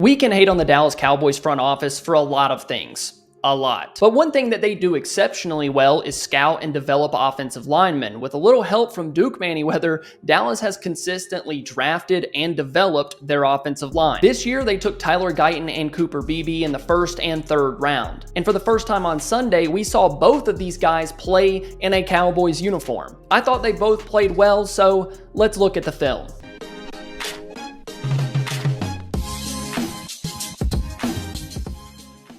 We can hate on the Dallas Cowboys front office for a lot of things. A lot. But one thing that they do exceptionally well is scout and develop offensive linemen. With a little help from Duke Manyweather, Dallas has consistently drafted and developed their offensive line. This year, they took Tyler Guyton and Cooper Beebe in the first and third round. And for the first time on Sunday, we saw both of these guys play in a Cowboys uniform. I thought they both played well, so let's look at the film.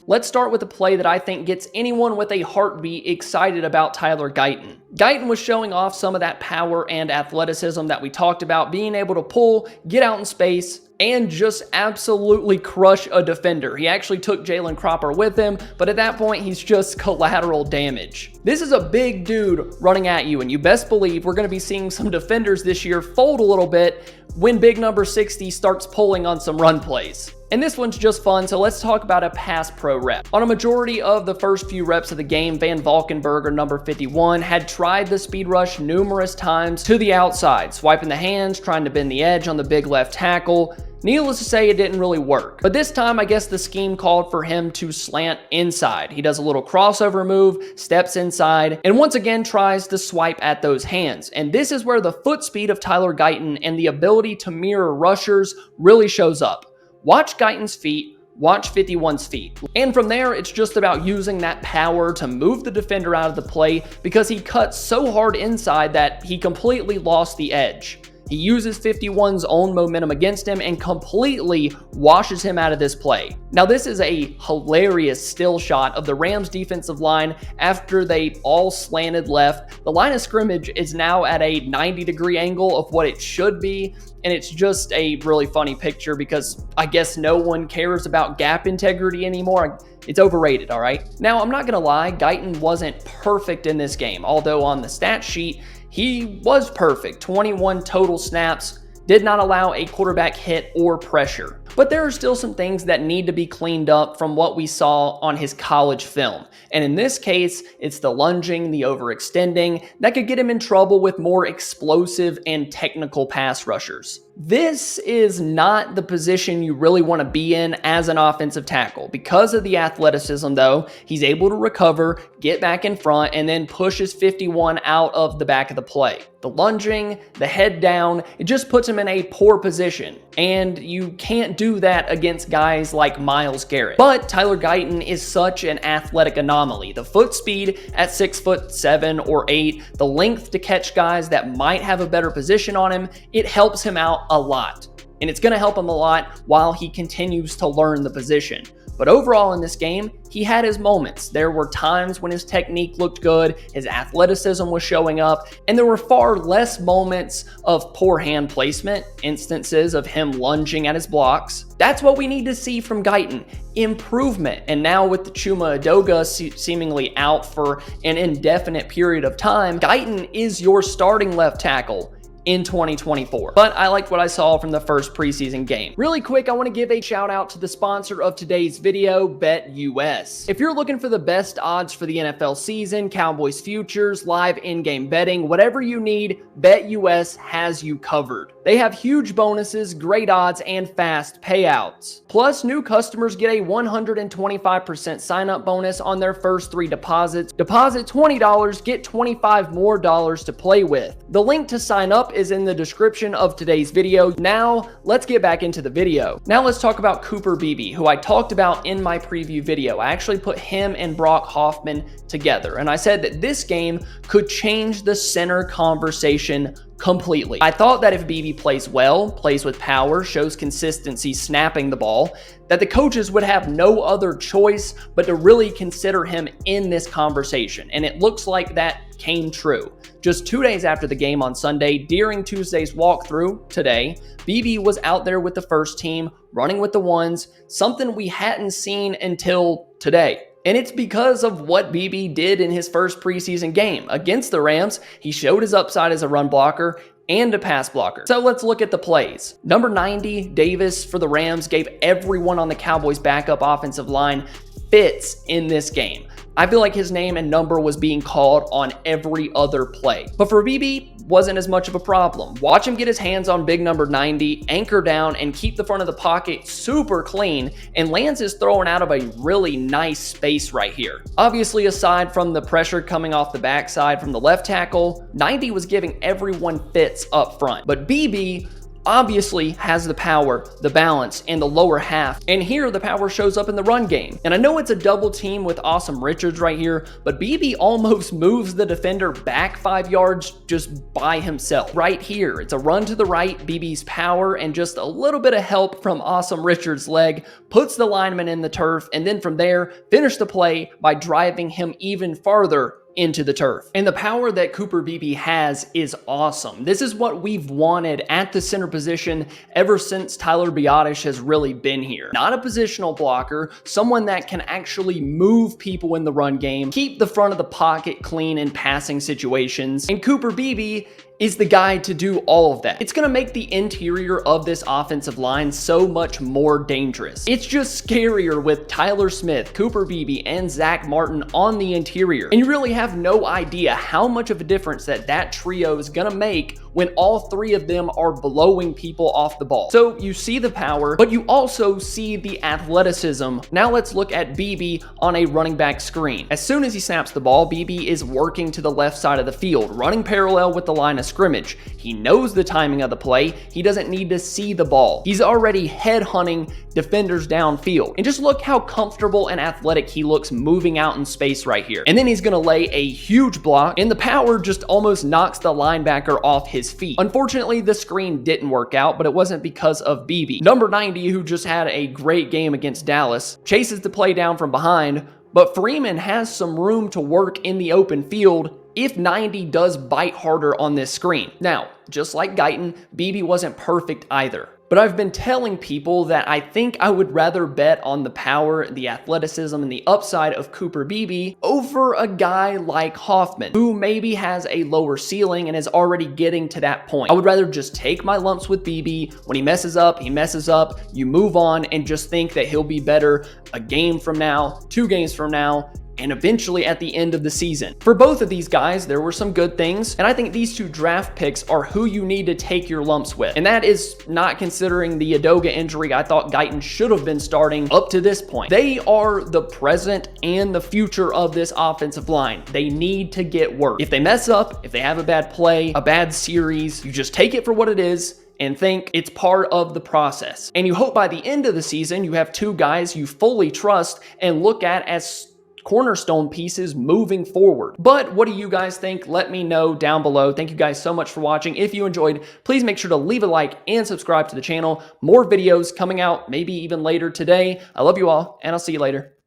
Let's start with a play that I think gets anyone with a heartbeat excited about Tyler Guyton. Guyton was showing off some of that power and athleticism that we talked about, being able to pull, get out in space, and just absolutely crush a defender. He actually took Jalen Cropper with him, but at that point, he's just collateral damage. This is a big dude running at you, and you best believe we're going to be seeing some defenders this year fold a little bit when big number 60 starts pulling on some run plays. And this one's just fun, so let's talk about a pass pro rep. On a majority of the first few reps of the game, Van Valkenburger, number 51, had tried the speed rush numerous times to the outside, swiping the hands, trying to bend the edge on the big left tackle. Needless to say, it didn't really work. But this time, I guess the scheme called for him to slant inside. He does a little crossover move, steps inside, and once again tries to swipe at those hands. And this is where the foot speed of Tyler Guyton and the ability to mirror rushers really shows up. Watch Guyton's feet, watch 51's feet. And from there, it's just about using that power to move the defender out of the play because he cuts so hard inside that he completely lost the edge. He uses 51's own momentum against him and completely washes him out of this play. Now, this is a hilarious still shot of the Rams defensive line after they all slanted left. The line of scrimmage is now at a 90-degree angle of what it should be, and it's just a really funny picture because I guess no one cares about gap integrity anymore. It's overrated, all right? Now, I'm not gonna lie, Guyton wasn't perfect in this game, although on the stat sheet, he was perfect. 21 total snaps, did not allow a quarterback hit or pressure. But there are still some things that need to be cleaned up from what we saw on his college film. And in this case, it's the lunging, the overextending, that could get him in trouble with more explosive and technical pass rushers. This is not the position you really want to be in as an offensive tackle. Because of the athleticism, though, he's able to recover, get back in front, and then pushes 51 out of the back of the play. The lunging, the head down, it just puts him in a poor position. And you can't do that against guys like Myles Garrett. But Tyler Guyton is such an athletic anomaly. The foot speed at 6'7" or 8, the length to catch guys that might have a better position on him, it helps him out a lot. And it's going to help him a lot while he continues to learn the position. But overall in this game, he had his moments. There were times when his technique looked good, his athleticism was showing up, and there were far less moments of poor hand placement, instances of him lunging at his blocks. That's what we need to see from Guyton, improvement. And now with the Chuma Edoga seemingly out for an indefinite period of time, Guyton is your starting left tackle in 2024. But I liked what I saw from the first preseason game. Really quick, I want to give a shout out to the sponsor of today's video, BetUS. If you're looking for the best odds for the NFL season, Cowboys futures, live in-game betting, whatever you need, BetUS has you covered. They have huge bonuses, great odds, and fast payouts. Plus, new customers get a 125% sign-up bonus on their first 3 deposits. Deposit $20, get $25 more to play with. The link to sign up is in the description of today's video. Now, let's get back into the video. Now let's talk about Cooper Beebe, who I talked about in my preview video. I actually put him and Brock Hoffman together, and I said that this game could change the center conversation completely. I thought that if Beebe plays well, plays with power, shows consistency snapping the ball, that the coaches would have no other choice but to really consider him in this conversation. And it looks like that came true. Just 2 days after the game on Sunday, during Tuesday's walkthrough today, Beebe was out there with the first team, running with the ones, something we hadn't seen until today. And it's because of what Beebe did in his first preseason game. Against the Rams, he showed his upside as a run blocker and a pass blocker. So let's look at the plays. Number 90, Davis for the Rams, gave everyone on the Cowboys backup offensive line fits in this game. I feel like his name and number was being called on every other play. But for Beebe, wasn't as much of a problem. Watch him get his hands on big number 90, anchor down, and keep the front of the pocket super clean, and lands his throwing out of a really nice space right here. Obviously, aside from the pressure coming off the backside from the left tackle, 90 was giving everyone fits up front. But Beebe obviously has the power, the balance, and the lower half. And here the power shows up in the run game. And I know it's a double team with Awesome Richards right here, but Beebe almost moves the defender back 5 yards just by himself. Right here, it's a run to the right, Beebe's power, and just a little bit of help from Awesome Richards' leg puts the lineman in the turf, and then from there, finish the play by driving him even farther into the turf. And the power that Cooper Beebe has is awesome. This is what we've wanted at the center position ever since Tyler Biadasz has really been here. Not a positional blocker, someone that can actually move people in the run game, keep the front of the pocket clean in passing situations, and Cooper Beebe is the guy to do all of that. It's gonna make the interior of this offensive line so much more dangerous. It's just scarier with Tyler Smith, Cooper Beebe, and Zach Martin on the interior. And you really have no idea how much of a difference that trio is gonna make when all three of them are blowing people off the ball. So you see the power, but you also see the athleticism. Now let's look at Beebe on a running back screen. As soon as he snaps the ball, Beebe is working to the left side of the field, running parallel with the line of scrimmage. He knows the timing of the play. He doesn't need to see the ball. He's already headhunting defenders downfield. And just look how comfortable and athletic he looks moving out in space right here. And then he's gonna lay a huge block, and the power just almost knocks the linebacker off his feet. Unfortunately, the screen didn't work out, but it wasn't because of Beebe. Number 90, who just had a great game against Dallas, chases the play down from behind, but Freeman has some room to work in the open field if 90 does bite harder on this screen. Now, just like Guyton, Beebe wasn't perfect either. But I've been telling people that I think I would rather bet on the power, the athleticism, and the upside of Cooper Beebe over a guy like Hoffman, who maybe has a lower ceiling and is already getting to that point. I would rather just take my lumps with Beebe. When he messes up, he messes up. You move on and just think that he'll be better a game from now, 2 games from now, and eventually at the end of the season. For both of these guys, there were some good things, and I think these 2 draft picks are who you need to take your lumps with. And that is not considering the Udoka injury. I thought Guyton should have been starting up to this point. They are the present and the future of this offensive line. They need to get work. If they mess up, if they have a bad play, a bad series, you just take it for what it is and think it's part of the process. And you hope by the end of the season, you have 2 guys you fully trust and look at as cornerstone pieces moving forward. But what do you guys think? Let me know down below. Thank you guys so much for watching. If you enjoyed, please make sure to leave a like and subscribe to the channel. More videos coming out maybe even later today. I love you all, and I'll see you later.